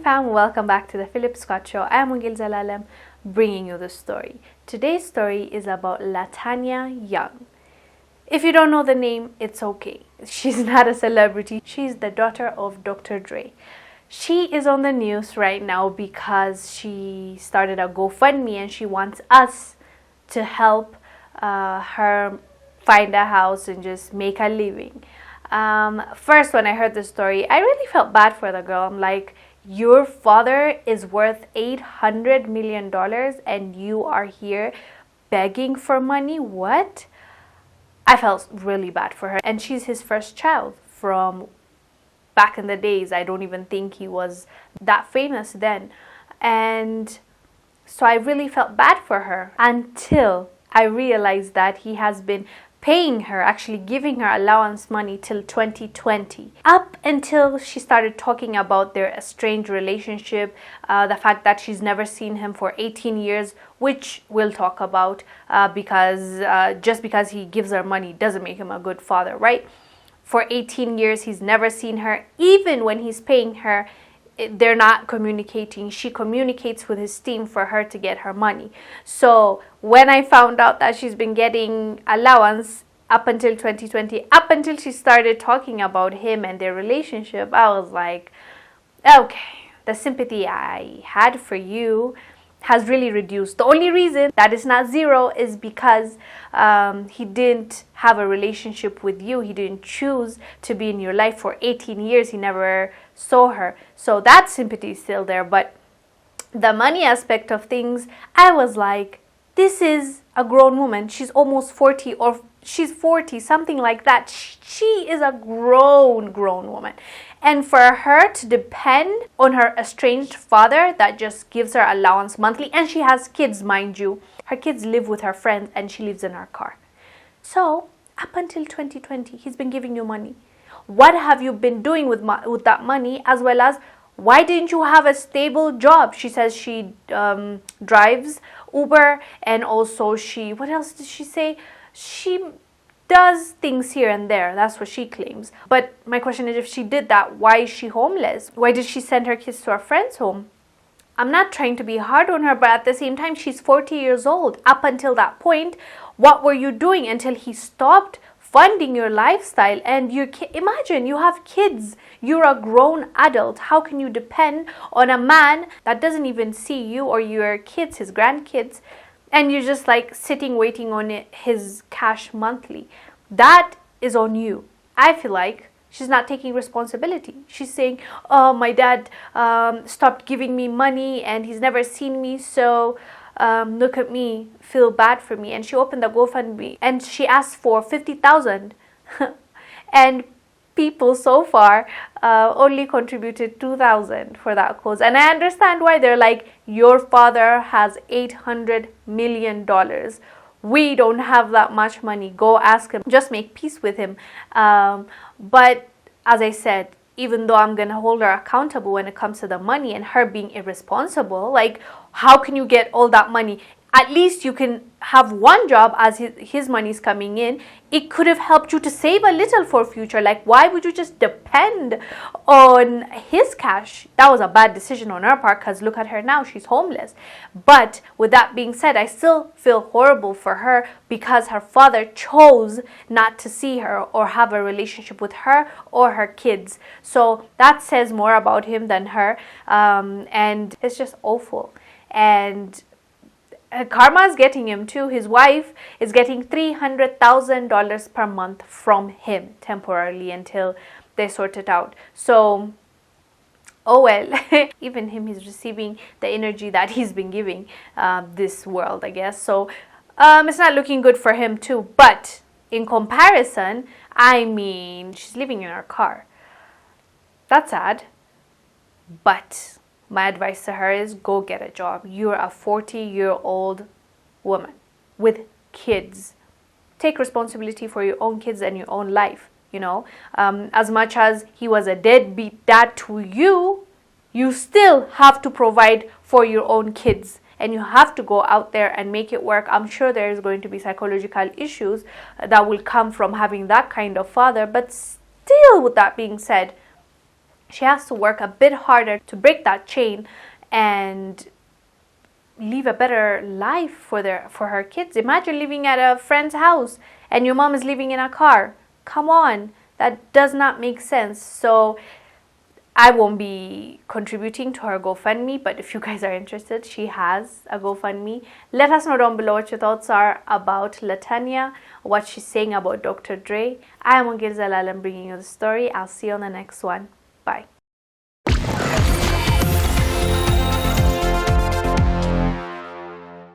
fam, welcome back to the Phillip Scott Show. I am Wongel Zelalem, bringing you the story. Today's story is about Latanya Young. If you don't know the name, it's okay. She's not a celebrity. She's the daughter of Dr. Dre. She is on the news right now because she started a GoFundMe and she wants us to help her find a house and just make a living. First, when I heard the story, I really felt bad for the girl. I'm like, your father is worth $800 million and you are here begging for money? What? I felt really bad for her. And she's his first child from back in the days. I don't even think he was that famous then. And so I really felt bad for her until I realized that he has been paying her, actually giving her allowance money till 2020. Up until she started talking about their estranged relationship, the fact that she's never seen him for 18 years, which we'll talk about because just because he gives her money doesn't make him a good father, right? For 18 years, he's never seen her. Even when he's paying her, they're not communicating. She communicates with his team for her to get her money. So when I found out that she's been getting allowance up until 2020, up until she started talking about him and their relationship, I was like, okay, the sympathy I had for you has really reduced. The only reason that it's not zero is because he didn't have a relationship with you. He didn't choose to be in your life for 18 years. He never saw her. So that sympathy is still there. But the money aspect of things, I was like, this is a grown woman. She's almost 40 or she's 40, something like that. She is a grown woman. And for her to depend on her estranged father that just gives her allowance monthly, and she has kids, mind you. Her kids live with her friends and she lives in her car. So up until 2020, he's been giving you money. What have you been doing with that money, as well as why didn't you have a stable job? She says she drives Uber, and also what else did she say? She does things here and there. That's what she claims. But my question is, if she did that, why is she homeless? Why did she send her kids to her friend's home? I'm not trying to be hard on her, but at the same time, she's 40 years old. Up until that point, what were you doing until he stopped funding your lifestyle? And imagine you have kids. You're a grown adult. How can you depend on a man that doesn't even see you or your kids, his grandkids, and you're just like sitting waiting on his cash monthly? That is on you. I feel like she's not taking responsibility. She's saying, oh, my dad stopped giving me money and he's never seen me, so look at me, feel bad for me. And she opened the GoFundMe and she asked for 50,000 and people so far only contributed 2,000 for that cause. And I understand why. They're like, your father has $800 million. We don't have that much money. Go ask him. Just make peace with him. But as I said, even though I'm going to hold her accountable when it comes to the money and her being irresponsible, like, how can you get all that money? At least you can have one job as his money's coming in. It could have helped you to save a little for future. Like, why would you just depend on his cash? That was a bad decision on her part, because look at her now, she's homeless. But with that being said, I still feel horrible for her because her father chose not to see her or have a relationship with her or her kids. So that says more about him than her. And it's just awful. And karma is getting him too. His wife is getting $300,000 per month from him temporarily until they sort it out. So, oh well, even him, he's receiving the energy that he's been giving this world, I guess. So it's not looking good for him too. But in comparison, I mean, she's living in her car. That's sad. But my advice to her is, go get a job. You're a 40-year-old woman with kids. Take responsibility for your own kids and your own life, you know. As much as he was a deadbeat dad to you, you still have to provide for your own kids. And you have to go out there and make it work. I'm sure there's going to be psychological issues that will come from having that kind of father. But still, with that being said, she has to work a bit harder to break that chain and live a better life for her kids. Imagine living at a friend's house and your mom is living in a car. Come on, that does not make sense. So I won't be contributing to her GoFundMe, but if you guys are interested, she has a GoFundMe. Let us know down below what your thoughts are about Latanya, what she's saying about Dr. Dre. I am Wongel Zelalem bringing you the story. I'll see you on the next one. Bye.